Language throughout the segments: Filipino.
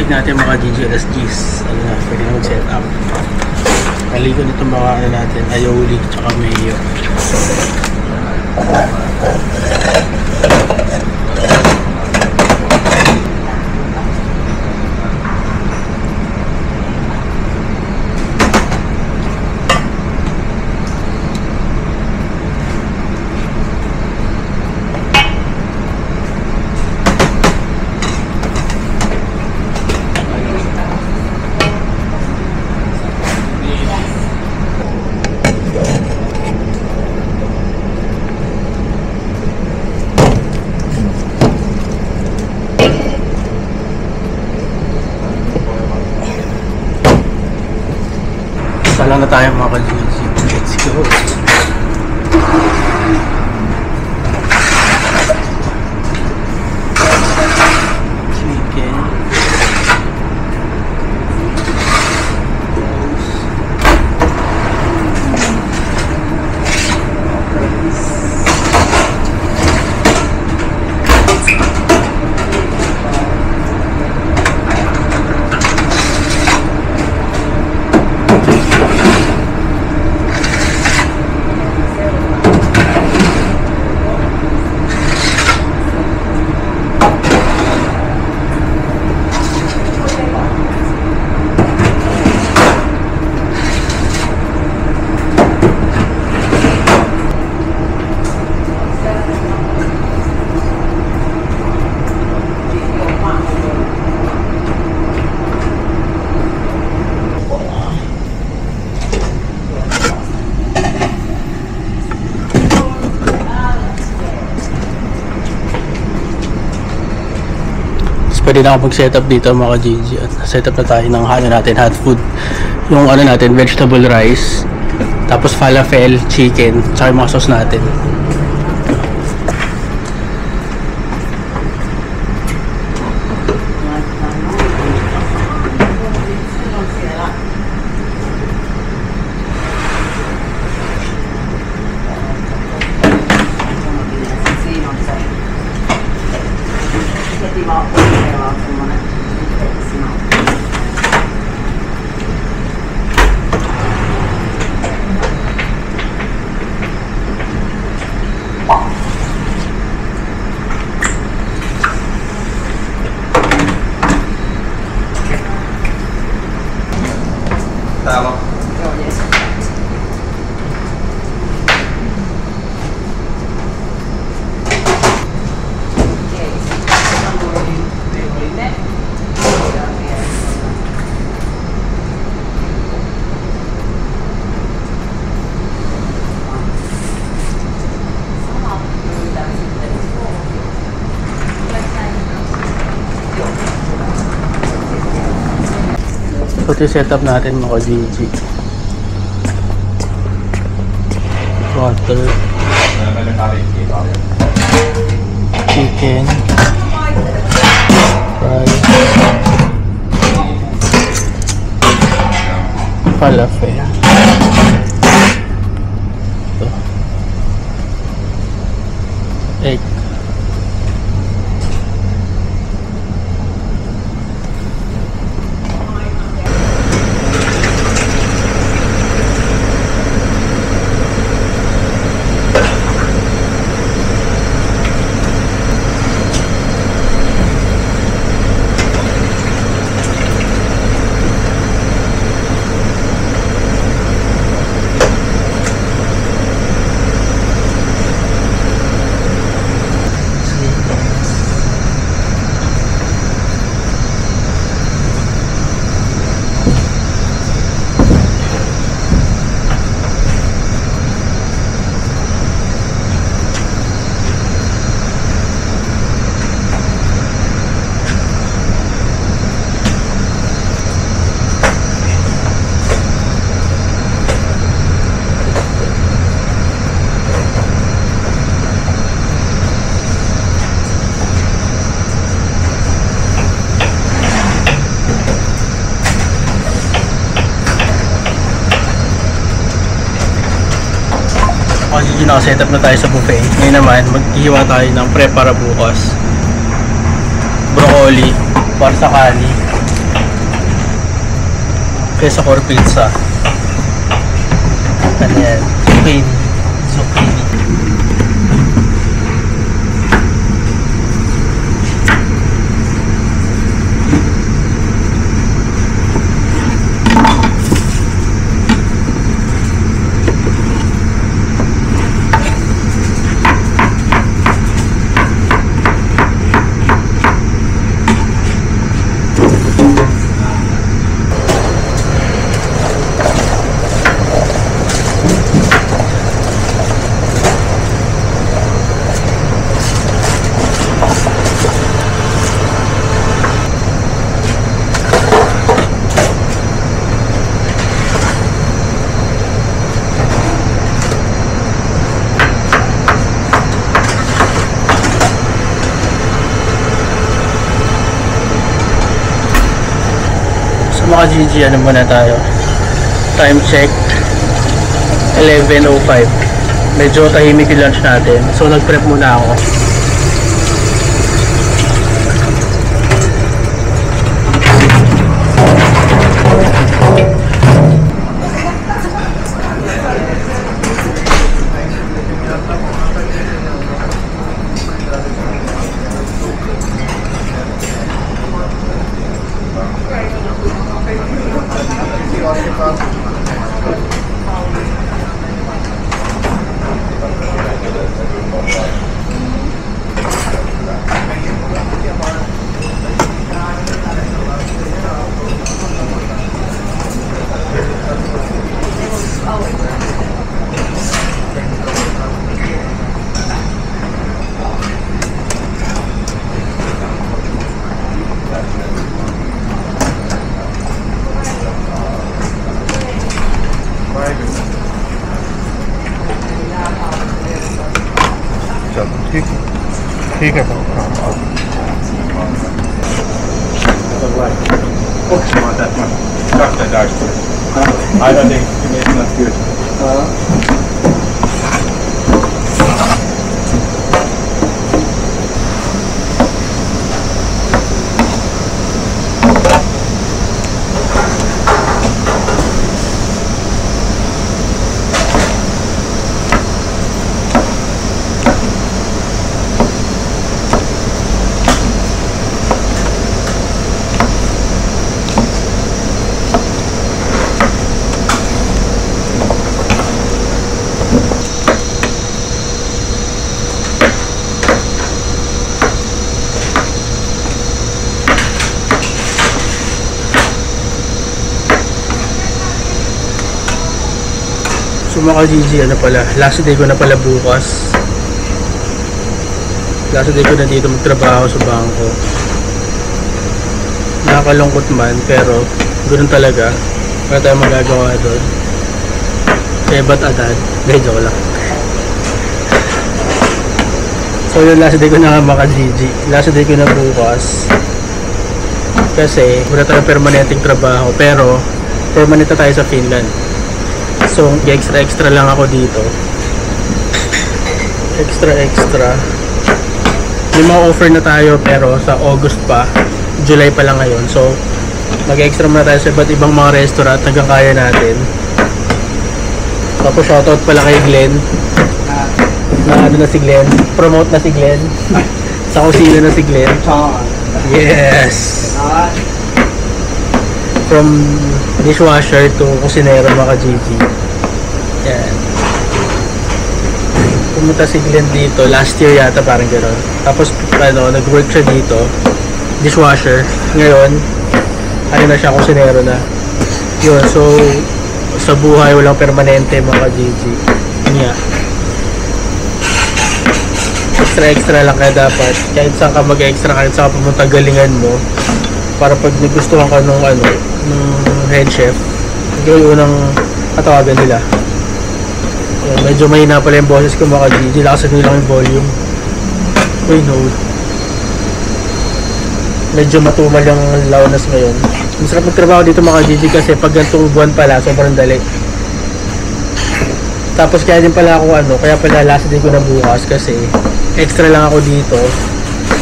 check natin mga GGLS Gs. Ano na, pwede na mag-set up. Naligo nito mga ano natin, aioli tsaka mayo. Lang na tayo mga ka-GG. Let's go. Chicken. Pwede na ako mag-setup dito mga GG. At setup na tayo ng ano natin, hot food. Yung ano natin, vegetable rice. Tapos falafel, chicken, tsaka yung mga sauce natin. Tama. Ito yung setup natin mga GG. Water, chicken, rice, falafel. Ito. Egg. Naka-setup na tayo sa buffet. Ngayon naman, maghihiwa tayo ng prepara bukas. Broccoli, parsakali, kaysa core pizza. Ano yan? Zucchini. Zucchini. Mga GG, ano muna tayo? Time check 11:05. Medyo tahimik yung lunch natin, so nag-prep muna ako. ठीक है sir I don't think it's not good. So mga GG, ano pala, last day ko na pala bukas. Last day ko na dito magtrabaho sa bangko. Nakakalungkot man, pero ganoon talaga. Wala tayong magagawa doon. Kaya ba't agad? Medyo ko lang. So yun, last day ko na mga GG. Last day ko na bukas. Kasi wala tayong permanenteng trabaho, pero permanent na tayo sa Finland. So, extra lang ako dito. Extra. May mga offer na tayo, pero sa August pa. July pa lang ngayon. So, mag-extra muna tayo sa iba't ibang mga restaurant hanggang kaya natin. Tapos, shoutout pala kay Glenn. Na ano na si Glenn. Promote na si Glenn. Sa kusina na si Glenn. Yes! From dishwasher to kusinero, mga GG. Yan. Pumunta si Glenn dito last year yata, parang gano'n. Tapos ano, nag-work siya dito, dishwasher. Ngayon ano na siya, kusinero na. Yun, so sa buhay walang permanente, mga GG. Yeah. Extra lang kaya dapat. Kahit saan ka mag-extra, kahit saan ka pumunta, galingan mo. Para pag nagustuhan ka nung head chef, yung unang katawagan nila. Yan, medyo mahina pala yung boses ko, mga GG. Lakasan nyo lang yung volume. Uy, no. Medyo matumal yung launas ngayon. Masarap magtrabaho dito, mga GG, kasi pag ganitong buwan pala, sobrang dali. Tapos kaya din pala ako kaya pala last day ko na bukas, kasi extra lang ako dito.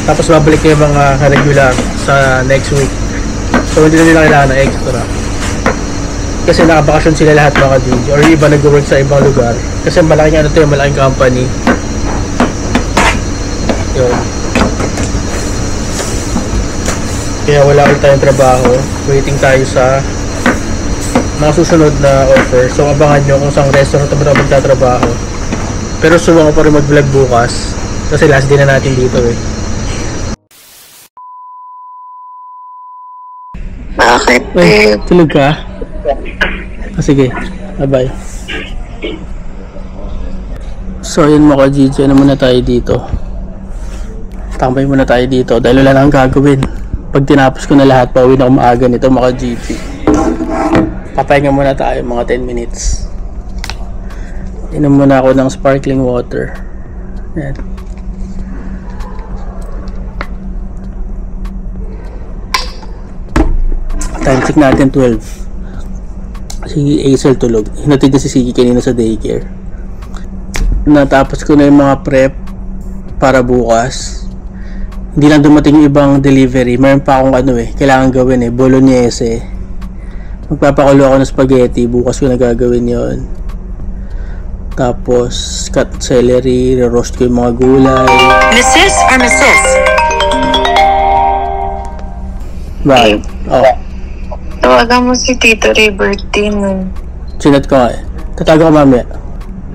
Tapos babalik ko yung mga regular sa next week. So hindi na nila kailangan na extra. Kasi nakabakasyon sila lahat mga DJ or iba nag-work sa ibang lugar. Kasi malaking ano to yung malaking company. Yun. Kaya wala ulit tayong trabaho. Waiting tayo sa mga susunod na offer. So abangan nyo kung saan restaurant na magtatrabaho. Pero subukan ko pa rin mag-vlog bukas. Kasi last day na natin dito eh. Bakit, Uy, babe? tulog ka? Sige, bye-bye. So yun mga Gigi, ano muna tayo dito? Tambay muna tayo dito dahil wala na akong gagawin. Pag tinapos ko na lahat, pauwi na umaga nito mga Gigi. Papahinga muna tayo mga 10 minutes. Inom muna ako ng sparkling water. Yan. Time check natin 12. Si Acer tulog. Hinatid na si Sigi kanina sa daycare. Natapos ko na yung mga prep para bukas. Hindi lang dumating yung ibang delivery. Mayroon pa akong kailangan gawin bolognese. Magpapakulo ako ng spaghetti. Bukas ko na gagawin yon. Tapos cut celery, roast ko yung mga gulay. Mrs. or Mrs.? Bakit? Oh. Tawagan mo si Tito Ray birthday nun. Sinat ko nga Tatago ko mamaya.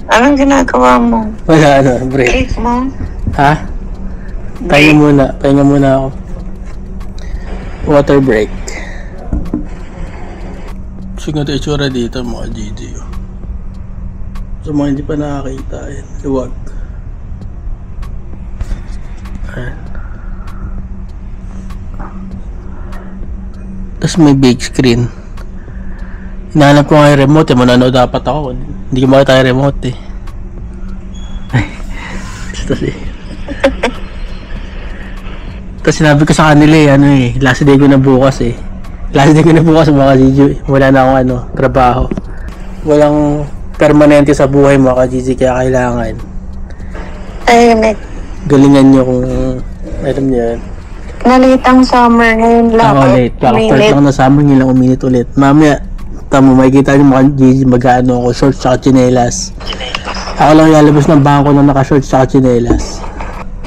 Anong ginagawa mo? Wala break. Cake mo? Ha? Pahinga muna ako. Water break. Sige ito itsura dito mga Gigi. Sa mga hindi pa nakakita, luwag. Ayan. Tapos may big screen. Hinahanap ko nga yung remote mananood dapat ako. Hindi ko makita yung remote Tapos sinabi ko sa kanila last day ko na bukas Last day ko na bukas mga Gigi. Wala na akong trabaho. Walang permanente sa buhay mga Gigi kaya kailangan Tahimik. galingan nyo kung alam nyo yan. Nalitang summer ngayon lang. Ako late. Start lang na summer nyo lang uminit ulit. Mamaya, tamo makikita nyo mga Gigi mag-ano ako, shorts tsaka chinelas. Ako lang lalabas ng bangko na naka-shorts tsaka chinelas.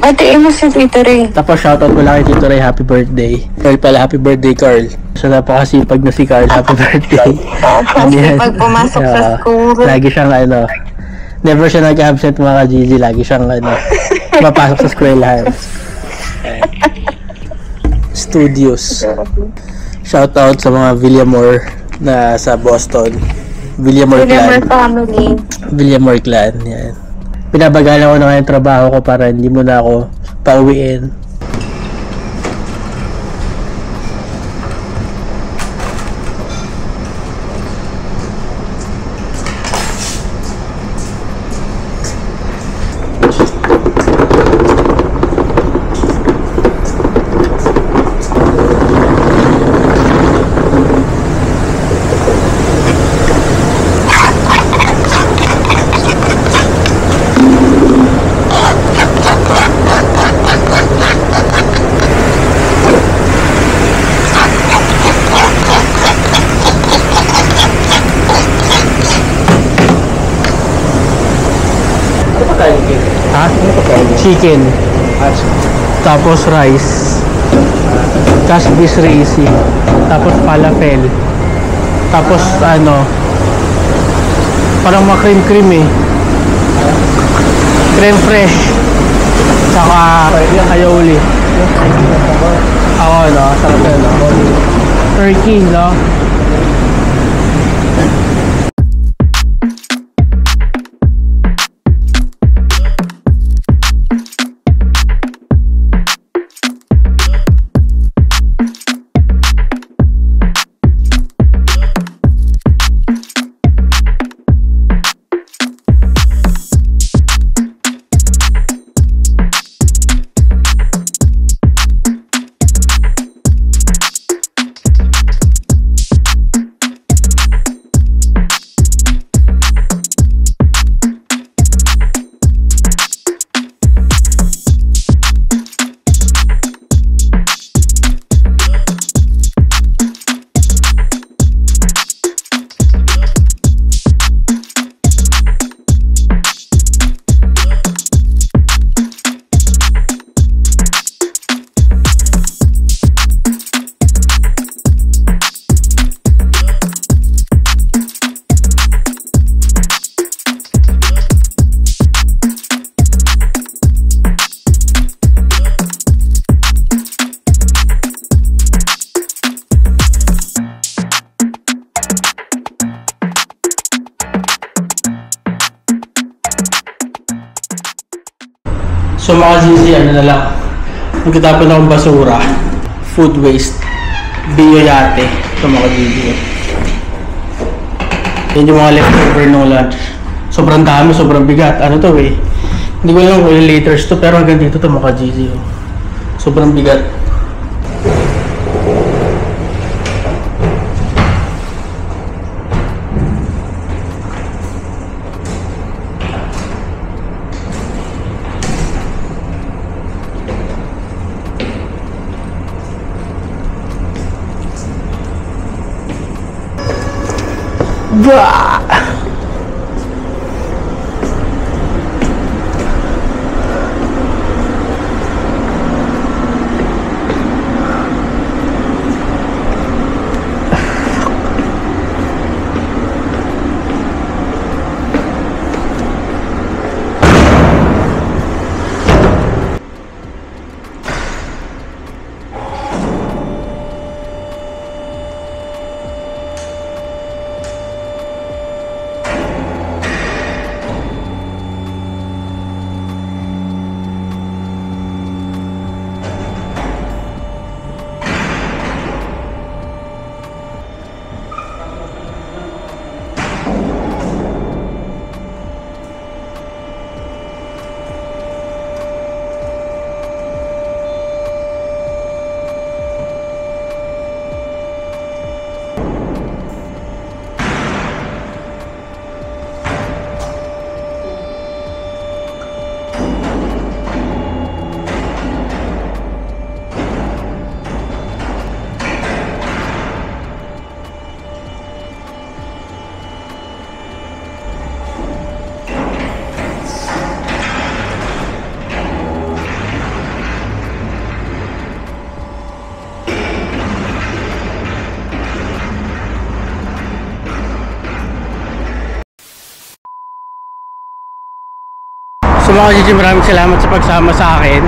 Batiin mo si Tito Ray. Tapos shoutout ko lang kay Tito Ray, happy birthday. Carl pala, happy birthday Carl. So napakasipag na si Carl, happy birthday. Kasi pag pumasok sa school. Lagi siyang never siya nag-absent mga Gigi, lagi siyang mapasok sa eskwelahan. Studios. Shoutout sa mga Villamor na sa Boston. Villamor Villamor Clan. family. Villamor Clan, yan. Pinabagalan ko na yung trabaho ko para hindi mo na ako pauwiin. Ha? Chicken. Tapos rice. Kasbis risi. Tapos falafel. Tapos parang cream creme fresh. Saka aioli. Sarap yan, turkey, So mga GC, ano na lang, magkatapon akong basura, food waste, bio yate, ito mga GC. Yan yung mga leftover ng lunch. Sobrang dami, sobrang bigat. Ano to eh, hindi ko alam kung ilang liters to, pero hanggang dito to mga GC. Oh. Sobrang bigat. Bah! So mga GG, maraming salamat sa pagsama sa akin.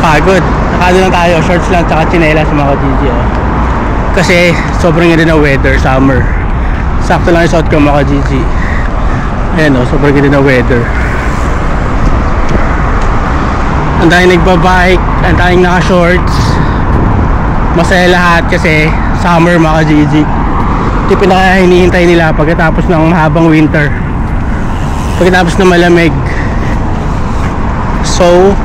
Pagod. Nakado lang tayo, shorts lang tsaka tsinelas mga GG. Oh. Kasi sobrang ganda na weather, summer. Sakto lang yung suot ko mga GG. Ayan o, sobrang ganda na weather. Ang daming nagbabike, ang daming naka-shorts. Masaya lahat kasi summer mga GG. Ito yung pinaka-hinihintay nila pagkatapos ng mahabang winter. Pagkatapos ng malamig. So,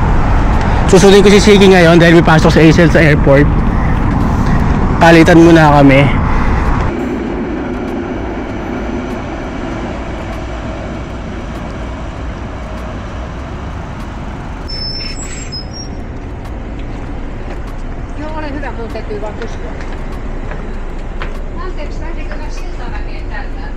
susundin ko si Siki ngayon dahil may pasok sa ASL sa airport. Palitan muna kami. Joo, olen hyvä, mun täytyy vaan kysyä. Anteeksi, lähdenkö mä Siltamäkeen täältä?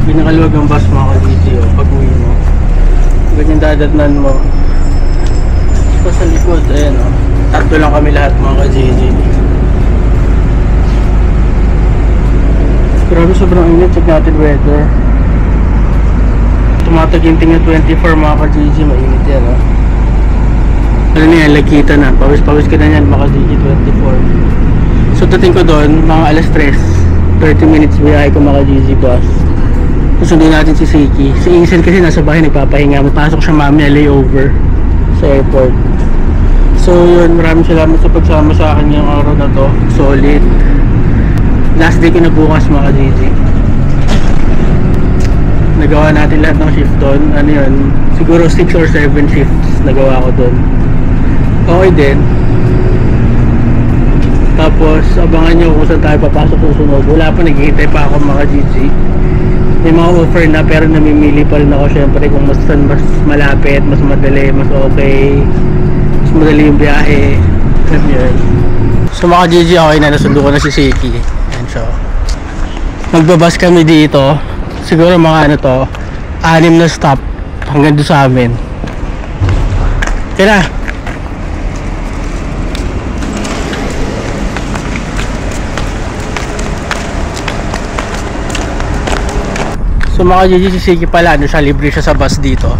Pinakaluwag ang bus mga ka-GG pag uwi mo. Ganyan dadatnan mo. Ito sa likod, ayan o. Tatlo lang kami lahat mga ka-GG. Grabe sobrang init, check natin weather. Tumataginting na 24 mga ka-GG, mainit yan o. Ano na yan, lagkita na. Pawis-pawis ka na yan mga ka-GG 24. So dating ko doon, mga alas 3. 30 minutes biyahe ko mga ka-GG bus. Susundin natin si Siki. Si Isel kasi nasa bahay nagpapahinga. Mapasok siya mamaya layover sa airport. So yun, maraming salamat sa pagsama sa akin ngayong araw na to. Solid. Last day ko na bukas mga GG. Nagawa natin lahat ng shift doon. Ano yun? Siguro 6 or 7 shifts nagawa ko doon. Okay din. Tapos abangan nyo kung saan tayo papasok susunod. Wala pa, naghihintay pa ako mga GG. May mga offer na pero namimili pa rin ako syempre kung mas malapit, mas madali, mas okay, mas madali yung biyahe. So mga GG, okay na, nasundo ko na si Siki. And so magbabas kami dito. Siguro mga ano to, 6 na stop hanggang doon sa amin. Kaya na. So mga GG, si Siki pala, ano siya, libre siya sa bus dito.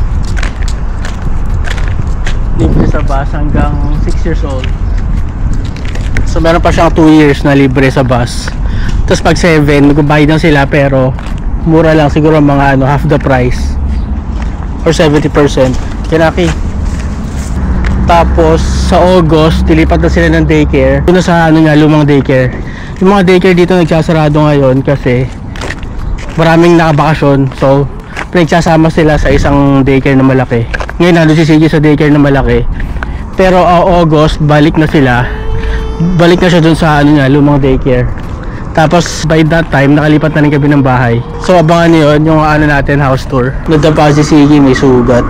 Libre sa bus hanggang 6 years old. So meron pa siyang 2 years na libre sa bus. Tapos pag 7, magbabayad lang sila pero mura lang, siguro mga half the price or 70%. Kinaki. Tapos sa August, dilipat na sila ng daycare. Doon na sa lumang daycare. Yung mga daycare dito nagsasarado ngayon kasi maraming nakabakasyon. So pinagsasama sila sa isang daycare na malaki. Ngayon nandun si CJ sa daycare na malaki. Pero August, balik na sila. Balik na siya dun sa lumang daycare. Tapos by that time, nakalipat na rin kami ng bahay. So abangan niyo yun, yung natin house tour. Nadapa si CJ, may sugat.